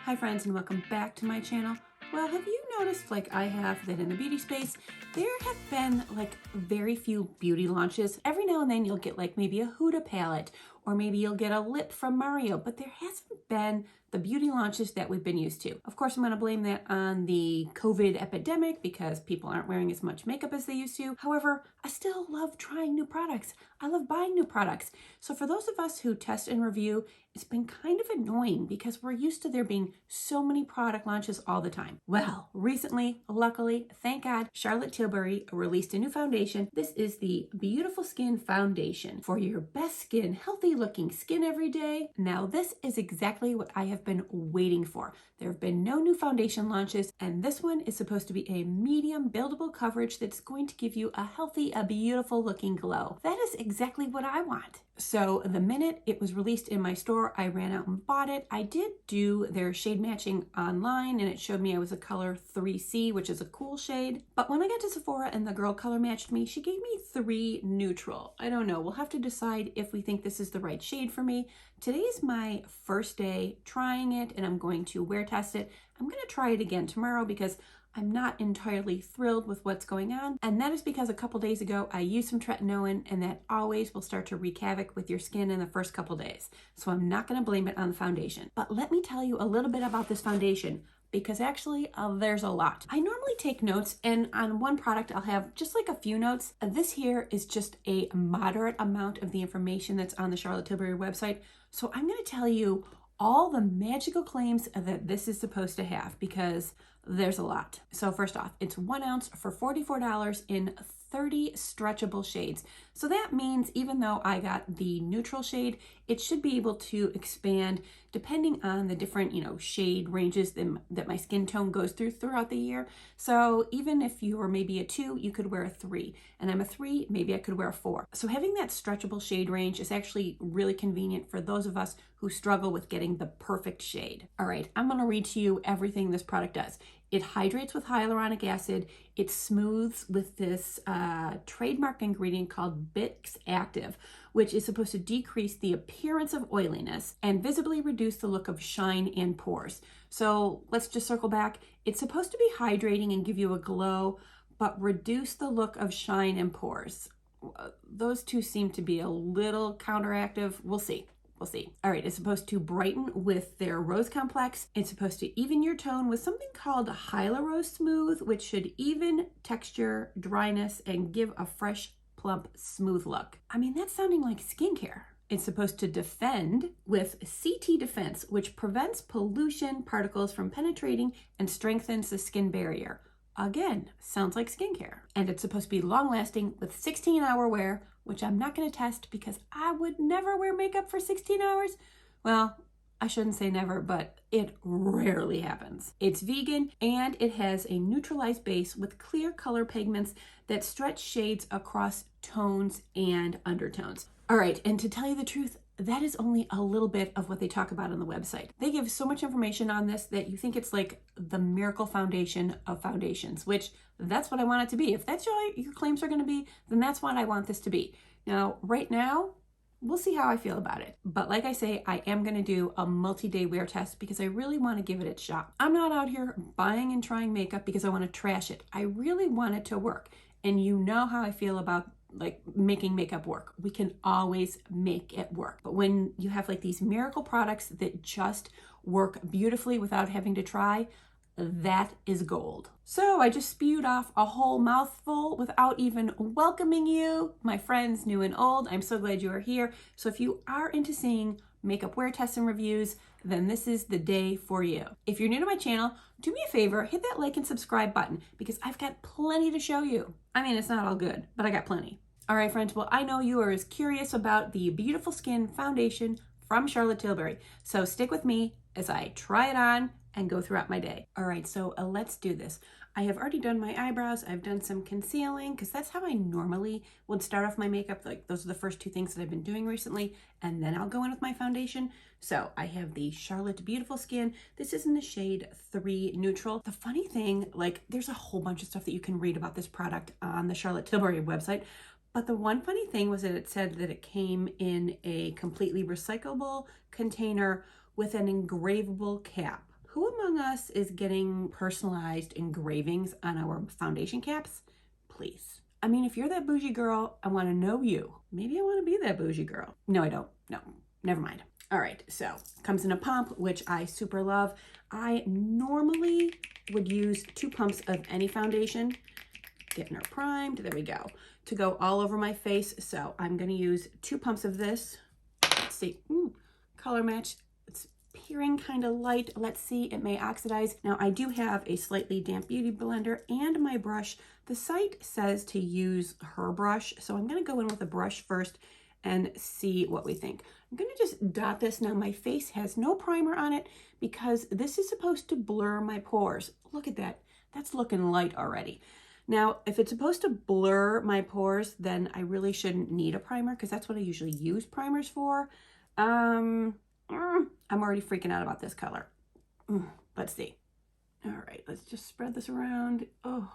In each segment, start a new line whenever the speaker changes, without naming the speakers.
Hi friends, and welcome back to my channel. Well, have you noticed, like I have, that in the beauty space, there have been like very few beauty launches. Every now and then you'll get like maybe a Huda palette, or maybe you'll get a lip from Mario, but there hasn't been the beauty launches that we've been used to. Of course, I'm going to blame that on the COVID epidemic because people aren't wearing as much makeup as they used to. However, I still love trying new products. I love buying new products. So for those of us who test and review, it's been kind of annoying because we're used to there being so many product launches all the time. Well, recently, luckily, thank God, Charlotte Tilbury released a new foundation. This is the Beautiful Skin Foundation for your best skin, healthy looking skin every day. Now, this is exactly what I have been waiting for. There have been no new foundation launches, and this one is supposed to be a medium buildable coverage that's going to give you a healthy, a beautiful looking glow. That is exactly what I want. So the minute it was released in my store, I ran out and bought it. I did do their shade matching online, and it showed me I was a color 3C, which is a cool shade. But when I got to Sephora and the girl color matched me, she gave me 3 neutral. I don't know. We'll have to decide if we think this is the right shade for me. Today is my first day trying it, and I'm going to wear test it. I'm going to try it again tomorrow because I'm not entirely thrilled with what's going on. And that is because a couple days ago, I used some tretinoin, and that always will start to wreak havoc with your skin in the first couple days. So I'm not going to blame it on the foundation. But let me tell you a little bit about this foundation, because actually there's a lot. I normally take notes, and on one product I'll have just like a few notes. This here is just a moderate amount of the information that's on the Charlotte Tilbury website. So I'm going to tell you all the magical claims that this is supposed to have, because there's a lot. So first off, it's 1 ounce for $44 in 30 stretchable shades. So that means even though I got the neutral shade, it should be able to expand depending on the different, shade ranges that my skin tone goes throughout the year. So even if you're maybe a 2, you could wear a 3, and I'm a 3, maybe I could wear a 4. So having that stretchable shade range is actually really convenient for those of us who struggle with getting the perfect shade. All right, I'm gonna read to you everything this product does. It hydrates with hyaluronic acid. It smooths with this trademark ingredient called Bix Active, which is supposed to decrease the appearance of oiliness and visibly reduce the look of shine and pores. So let's just circle back. It's supposed to be hydrating and give you a glow, but reduce the look of shine and pores. Those two seem to be a little counteractive. We'll see. We'll see. All right, it's supposed to brighten with their rose complex. It's supposed to even your tone with something called Hyalurose Smooth, which should even texture, dryness, and give a fresh, plump, smooth look. I mean, that's sounding like skincare. It's supposed to defend with CT Defense, which prevents pollution particles from penetrating and strengthens the skin barrier. Again, sounds like skincare. And it's supposed to be long-lasting with 16-hour wear, which I'm not going to test because I would never wear makeup for 16 hours. Well, I shouldn't say never, but it rarely happens. It's vegan, and it has a neutralized base with clear color pigments that stretch shades across tones and undertones. All right, and to tell you the truth, that is only a little bit of what they talk about on the website. They give so much information on this that you think it's like the miracle foundation of foundations, which that's what I want it to be. If that's all your claims are going to be, then that's what I want this to be. Now, right now, we'll see how I feel about it. But like I say, I am going to do a multi-day wear test because I really want to give it its shot. I'm not out here buying and trying makeup because I want to trash it. I really want it to work. And you know how I feel about like making makeup work. We can always make it work. But when you have like these miracle products that just work beautifully without having to try, that is gold. So I just spewed off a whole mouthful without even welcoming you, my friends new and old. I'm so glad you are here. So if you are into seeing makeup wear tests and reviews, then this is the day for you. If you're new to my channel, do me a favor, hit that like and subscribe button because I've got plenty to show you. I mean, it's not all good, but I got plenty. All right, friends, well, I know you are as curious about the Beautiful Skin Foundation from Charlotte Tilbury. So stick with me as I try it on and go throughout my day. All right, so let's do this. I have already done my eyebrows. I've done some concealing because that's how I normally would start off my makeup. Like those are the first 2 things that I've been doing recently, and then I'll go in with my foundation. So I have the Charlotte Beautiful Skin. This is in the shade 3 Neutral. The funny thing, like there's a whole bunch of stuff that you can read about this product on the Charlotte Tilbury website. But the one funny thing was that it said that it came in a completely recyclable container with an engravable cap. Who among us is getting personalized engravings on our foundation caps? Please. I mean, if you're that bougie girl, I want to know you. Maybe I want to be that bougie girl. No, I don't. No, never mind. All right, so comes in a pump, which I super love. I normally would use 2 pumps of any foundation. Getting her primed, there we go, to go all over my face. So I'm gonna use 2 pumps of this. Let's see, color match. It's appearing kind of light. Let's see, it may oxidize. Now I do have a slightly damp beauty blender and my brush. The site says to use her brush, so I'm gonna go in with a brush first and see what we think. I'm gonna just dot this. Now my face has no primer on it because this is supposed to blur my pores. Look at that, that's looking light already. Now, if it's supposed to blur my pores, then I really shouldn't need a primer because that's what I usually use primers for. I'm already freaking out about this color. Let's see. All right, let's just spread this around. Oh.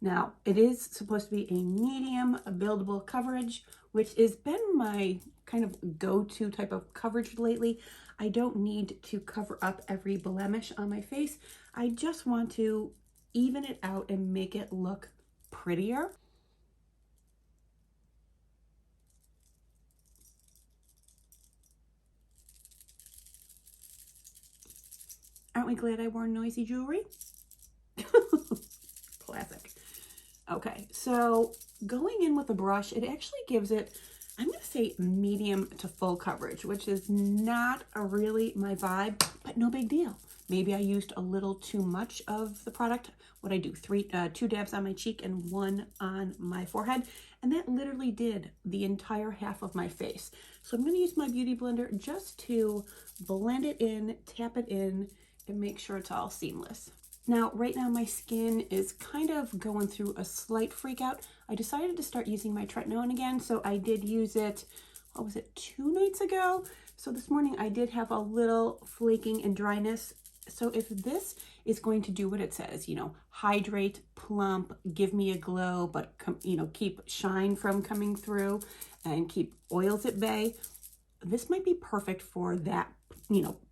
Now, it is supposed to be a medium buildable coverage, which has been my kind of go-to type of coverage lately. I don't need to cover up every blemish on my face. I just want to even it out and make it look prettier. Aren't we glad I wore noisy jewelry? Classic. Okay, so going in with a brush, it actually gives it, I'm going to say medium to full coverage, which is not really my vibe, but no big deal. Maybe I used a little too much of the product. What I do, 2 dabs on my cheek and 1 on my forehead, and that literally did the entire half of my face. So I'm going to use my beauty blender just to blend it in, tap it in, and make sure it's all seamless. Now, right now my skin is kind of going through a slight freak out. I decided to start using my tretinoin again, so I did use it, what was it, 2 nights ago? So this morning I did have a little flaking and dryness. So if this is going to do what it says, you know, hydrate, plump, give me a glow, but keep shine from coming through and keep oils at bay, this might be perfect for that,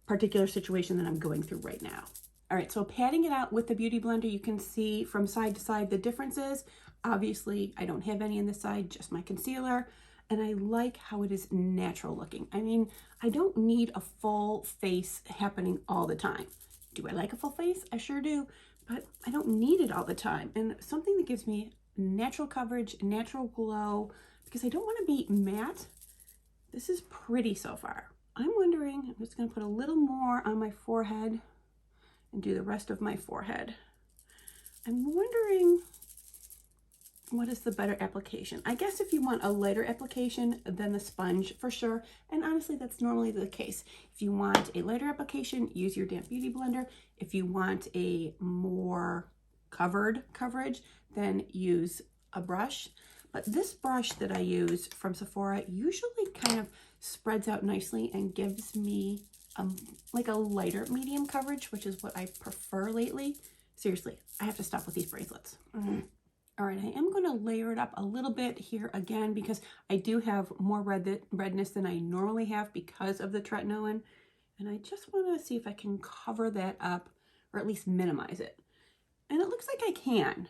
particular situation that I'm going through right now. All right, so patting it out with the Beauty Blender, you can see from side to side the differences. Obviously, I don't have any on this side, just my concealer, and I like how it is natural looking. I mean, I don't need a full face happening all the time. Do I like a full face? I sure do, but I don't need it all the time. And something that gives me natural coverage, natural glow, because I don't want to be matte. This is pretty so far. I'm wondering, I'm just going to put a little more on my forehead and do the rest of my forehead. I'm wondering what is the better application. I guess if you want a lighter application than the sponge, for sure. And honestly, that's normally the case. If you want a lighter application, use your damp beauty blender. If you want a more coverage, then use a brush. But this brush that I use from Sephora usually kind of spreads out nicely and gives me like a lighter medium coverage, which is what I prefer lately. Seriously, I have to stop with these bracelets. All right, I am going to layer it up a little bit here again because I do have more redness than I normally have because of the tretinoin. And I just want to see if I can cover that up or at least minimize it. And it looks like I can.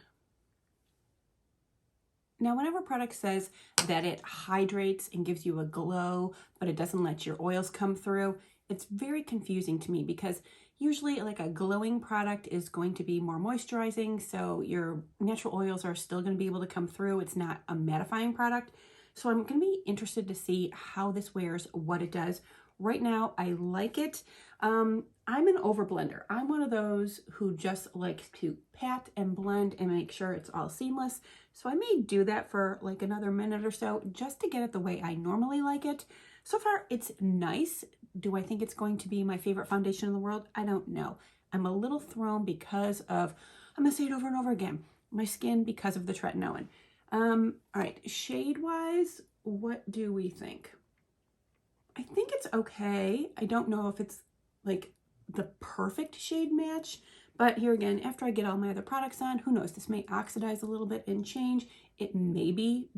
Now, whenever a product says that it hydrates and gives you a glow, but it doesn't let your oils come through, it's very confusing to me because usually like a glowing product is going to be more moisturizing, so your natural oils are still going to be able to come through. It's not a mattifying product. So I'm going to be interested to see how this wears, what it does. Right now, I like it. I'm an overblender. I'm one of those who just likes to pat and blend and make sure it's all seamless. So I may do that for like another minute or so just to get it the way I normally like it. So far, it's nice. Do I think it's going to be my favorite foundation in the world? I don't know. I'm a little thrown because of, I'm going to say it over and over again, my skin because of the tretinoin. All right, shade-wise, what do we think? I think it's okay. I don't know if it's like the perfect shade match, but here again, after I get all my other products on, who knows, this may oxidize a little bit and change. It may be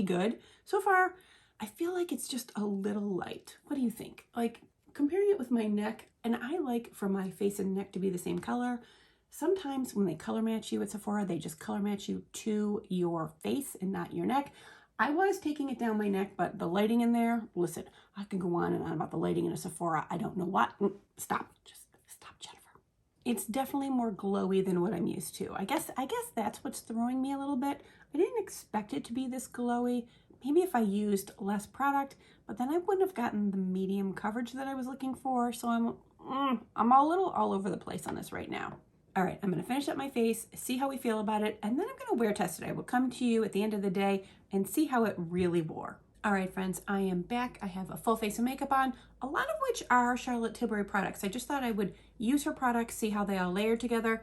good. So far, I feel like it's just a little light. What do you think? Like comparing it with my neck, and I like for my face and neck to be the same color. Sometimes when they color match you at Sephora, they just color match you to your face and not your neck. I was taking it down my neck, but the lighting in there, listen, I can go on and on about the lighting in a Sephora. I don't know what. Stop. Just stop, Jennifer. It's definitely more glowy than what I'm used to. I guess that's what's throwing me a little bit. I didn't expect it to be this glowy. Maybe if I used less product, but then I wouldn't have gotten the medium coverage that I was looking for. So I'm a little all over the place on this right now. All right, I'm gonna finish up my face, see how we feel about it, and then I'm gonna wear test it. I will come to you at the end of the day and see how it really wore. All right, friends, I am back. I have a full face of makeup on, a lot of which are Charlotte Tilbury products. I just thought I would use her products, see how they all layer together.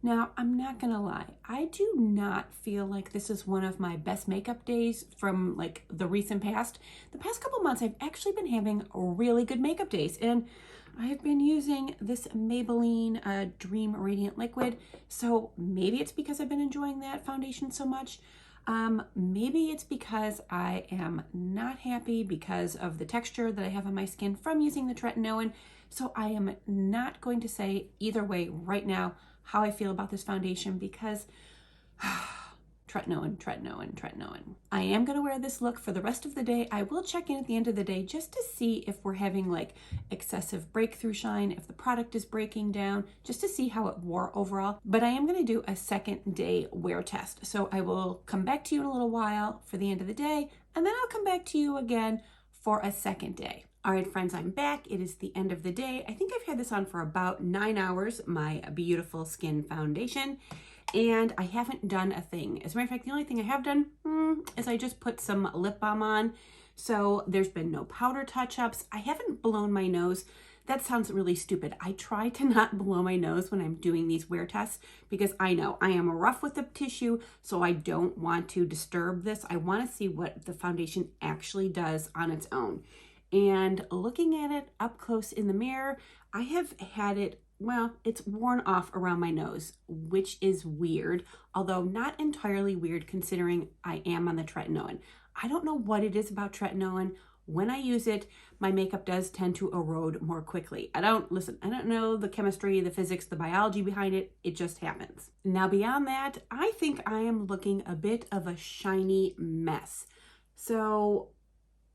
Now, I'm not gonna lie, I do not feel like this is one of my best makeup days from like the recent past. The past couple months, I've actually been having really good makeup days, and I've been using this Maybelline Dream Radiant Liquid, so maybe it's because I've been enjoying that foundation so much. Maybe it's because I am not happy because of the texture that I have on my skin from using the tretinoin, so I am not going to say either way right now how I feel about this foundation because tretinoin. I am going to wear this look for the rest of the day. I will check in at the end of the day just to see if we're having like excessive breakthrough shine, if the product is breaking down, just to see how it wore overall. But I am going to do a second day wear test. So I will come back to you in a little while for the end of the day, and then I'll come back to you again for a second day. All right, friends, I'm back. It is the end of the day. I think I've had this on for about 9 hours, my beautiful skin foundation, and I haven't done a thing. As a matter of fact, the only thing I have done is I just put some lip balm on. So there's been no powder touch-ups. I haven't blown my nose. That sounds really stupid. I try to not blow my nose when I'm doing these wear tests because I know I am rough with the tissue, so I don't want to disturb this. I want to see what the foundation actually does on its own. And looking at it up close in the mirror, I have had it, well, it's worn off around my nose, which is weird, although not entirely weird considering I am on the tretinoin. I don't know what it is about tretinoin. When I use it, my makeup does tend to erode more quickly. I don't know the chemistry, the physics, the biology behind it. It just happens. Now, beyond that, I think I am looking a bit of a shiny mess. So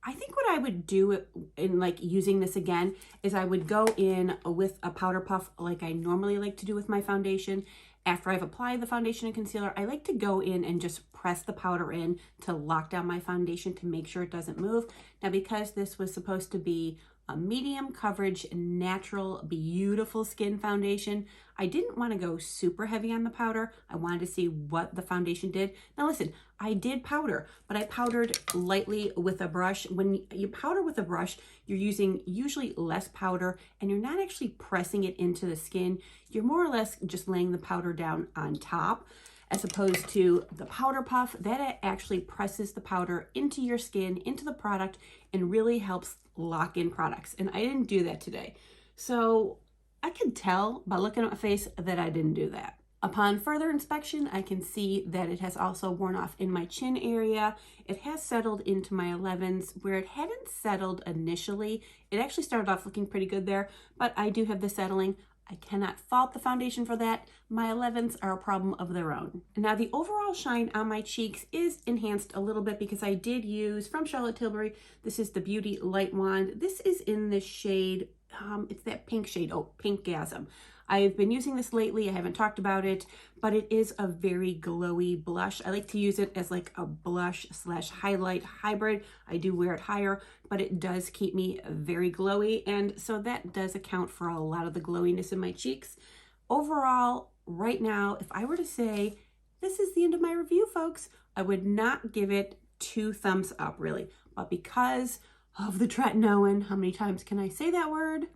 I think what I would do in like using this again is I would go in with a powder puff like I normally like to do with my foundation. After I've applied the foundation and concealer, I like to go in and just press the powder in to lock down my foundation to make sure it doesn't move. Now, because this was supposed to be a medium coverage, natural, beautiful skin foundation, I didn't want to go super heavy on the powder. I wanted to see what the foundation did. Now listen, I did powder, but I powdered lightly with a brush. When you powder with a brush, you're using usually less powder and you're not actually pressing it into the skin. You're more or less just laying the powder down on top, as opposed to the powder puff that actually presses the powder into your skin, into the product, and really helps lock in products. And I didn't do that today. So I can tell by looking at my face that I didn't do that. Upon further inspection, I can see that it has also worn off in my chin area. It has settled into my 11s where it hadn't settled initially. It actually started off looking pretty good there, but I do have the settling. I cannot fault the foundation for that. My 11s are a problem of their own. Now, the overall shine on my cheeks is enhanced a little bit because I did use, from Charlotte Tilbury, this is the Beauty Light Wand. This is in the shade, it's that pink shade, Pinkgasm. I've been using this lately. I haven't talked about it, but it is a very glowy blush. I like to use it as like a blush / highlight hybrid. I do wear it higher, but it does keep me very glowy. And so that does account for a lot of the glowiness in my cheeks. Overall, right now, if I were to say, this is the end of my review, folks, I would not give it 2 thumbs up really. But because of the tretinoin, how many times can I say that word?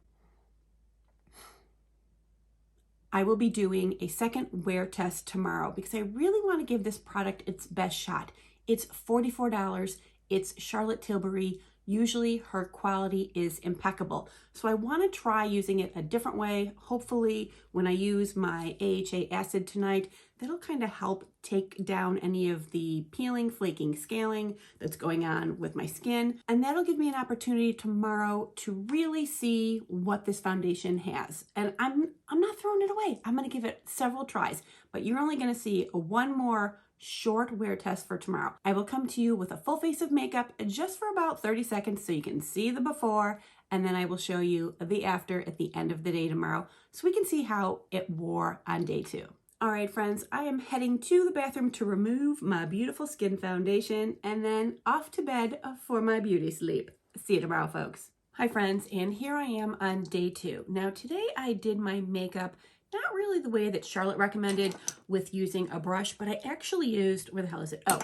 I will be doing a second wear test tomorrow because I really want to give this product its best shot. It's $44. It's Charlotte Tilbury. usually her quality is impeccable. So I want to try using it a different way. Hopefully when I use my AHA acid tonight, that'll kind of help take down any of the peeling, flaking, scaling that's going on with my skin. And that'll give me an opportunity tomorrow to really see what this foundation has. And I'm not throwing it away. I'm going to give it several tries, but you're only going to see one more short wear test for tomorrow. I will come to you with a full face of makeup just for about 30 seconds so you can see the before, and then I will show you the after at the end of the day tomorrow so we can see how it wore on day 2. All right, friends, I am heading to the bathroom to remove my beautiful skin foundation and then off to bed for my beauty sleep. See you tomorrow, folks. Hi, friends, and here I am on day 2. Now, today I did my makeup not really the way that Charlotte recommended with using a brush, but I actually used, where the hell is it? Oh,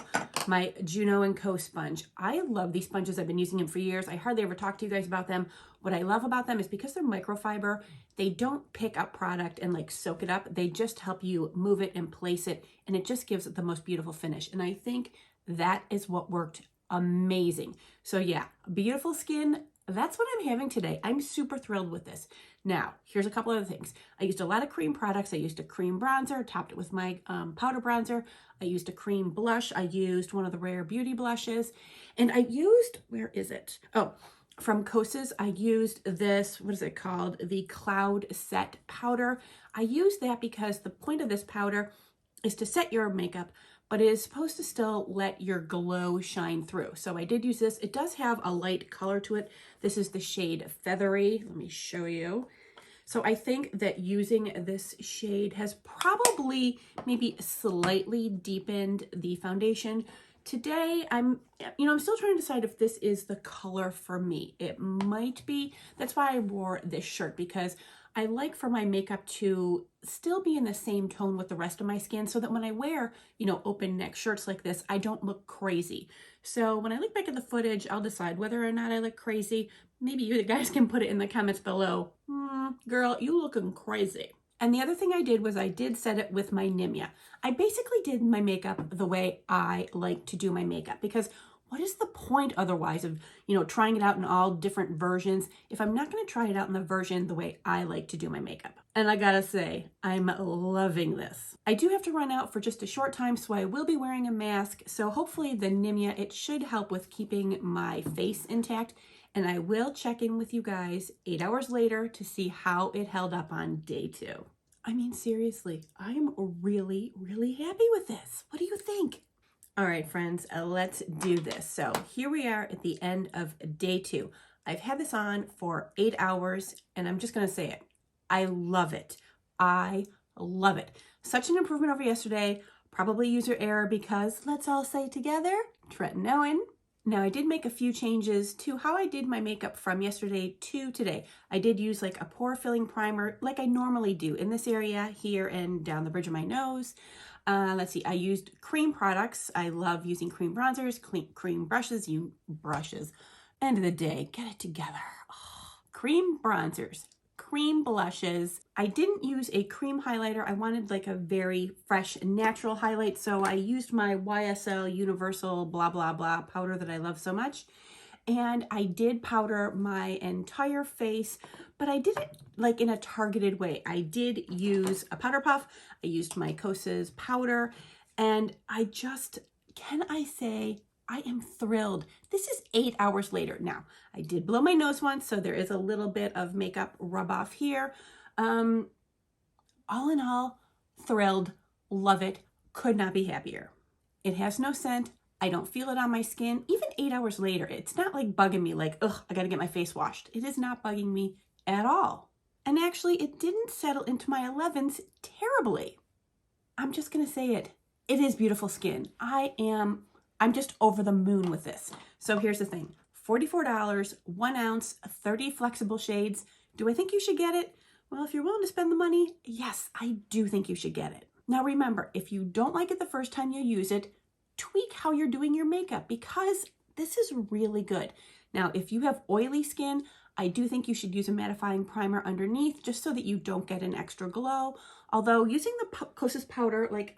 my Juno & Co. sponge. I love these sponges. I've been using them for years. I hardly ever talk to you guys about them. What I love about them is because they're microfiber, they don't pick up product and like soak it up. They just help you move it and place it, and it just gives it the most beautiful finish. And I think that is what worked amazing. So yeah, beautiful skin. That's what I'm having today. I'm super thrilled with this. Now, here's a couple other things. I used a lot of cream products. I used a cream bronzer, topped it with my powder bronzer. I used a cream blush. I used one of the Rare Beauty blushes. And I used, where is it? Oh, from Kosas, I used this, what is it called? The Cloud Set Powder. I used that because the point of this powder is to set your makeup, but it is supposed to still let your glow shine through. So I did use this. It does have a light color to it. This is the shade Feathery. Let me show you. So I think that using this shade has probably maybe slightly deepened the foundation. Today, I'm still trying to decide if this is the color for me. It might be. That's why I wore this shirt, because I like for my makeup to still be in the same tone with the rest of my skin so that when I wear, open neck shirts like this, I don't look crazy. So when I look back at the footage, I'll decide whether or not I look crazy. Maybe you guys can put it in the comments below. Girl, you looking crazy. And the other thing I did was I did set it with my Nimya. I basically did my makeup the way I like to do my makeup, because what is the point otherwise of, trying it out in all different versions if I'm not going to try it out in the version the way I like to do my makeup? And I gotta say, I'm loving this. I do have to run out for just a short time, so I will be wearing a mask. So hopefully the Nimya, it should help with keeping my face intact. And I will check in with you guys 8 hours later to see how it held up on day 2. I mean, seriously, I am really, really happy with this. What do you think? All right, friends, let's do this. So here we are at the end of day 2. I've had this on for 8 hours, and I'm just going to say it. I love it. I love it. Such an improvement over yesterday. Probably user error because, let's all say together, tretinoin. Now, I did make a few changes to how I did my makeup from yesterday to today. I did use like a pore filling primer like I normally do in this area here and down the bridge of my nose. Let's see, I used cream products. I love using cream bronzers, cream brushes, End of the day, get it together. Oh, cream bronzers, cream blushes. I didn't use a cream highlighter. I wanted like a very fresh, natural highlight. So I used my YSL Universal blah, blah, blah powder that I love so much. And I did powder my entire face, but I did it like in a targeted way. I did use a powder puff. I used my Kosas powder, and can I say, I am thrilled. This is 8 hours later. Now, I did blow my nose once, so there is a little bit of makeup rub off here. All in all, thrilled, love it, could not be happier. It has no scent. I don't feel it on my skin. Even 8 hours later, it's not like bugging me like, ugh, I gotta get my face washed. It is not bugging me at all. And actually, it didn't settle into my 11s terribly. I'm just gonna say it. It is beautiful skin. I'm just over the moon with this. So here's the thing. $44, 1 ounce, 30 flexible shades. Do I think you should get it? Well, if you're willing to spend the money, yes, I do think you should get it. Now remember, if you don't like it the first time you use it, tweak how you're doing your makeup, because this is really good. Now, if you have oily skin, I do think you should use a mattifying primer underneath just so that you don't get an extra glow. Although using the Kosas powder, like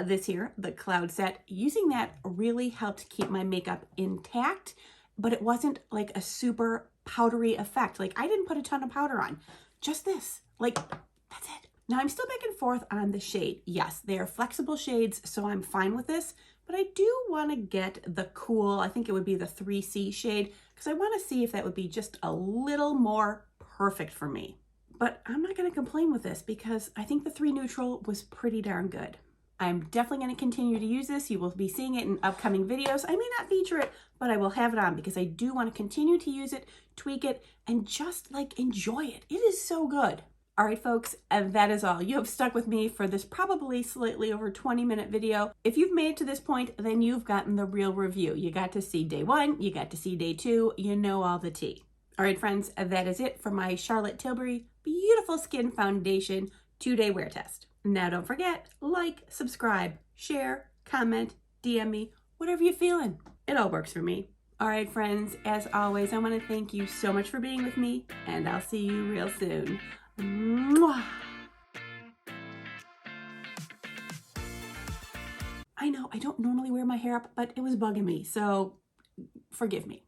this here, the Cloud Set, using that really helped keep my makeup intact but it wasn't like a super powdery effect. Like I didn't put a ton of powder on, just this, like that's it. Now I'm still back and forth on the shade. Yes, they are flexible shades, so I'm fine with this, but I do want to get the cool, I think it would be the 3C shade, because I want to see if that would be just a little more perfect for me. But I'm not going to complain with this because I think the 3 Neutral was pretty darn good. I'm definitely going to continue to use this. You will be seeing it in upcoming videos. I may not feature it, but I will have it on because I do want to continue to use it, tweak it, and just like enjoy it. It is so good. All right, folks, and that is all. You have stuck with me for this probably slightly over 20-minute video. If you've made it to this point, then you've gotten the real review. You got to see day 1, you got to see day 2, you know all the tea. All right, friends, that is it for my Charlotte Tilbury Beautiful Skin Foundation 2-day wear test. Now don't forget, like, subscribe, share, comment, DM me, whatever you're feeling. It all works for me. All right, friends, as always, I want to thank you so much for being with me, and I'll see you real soon. Mwah! I know I don't normally wear my hair up, but it was bugging me, so forgive me.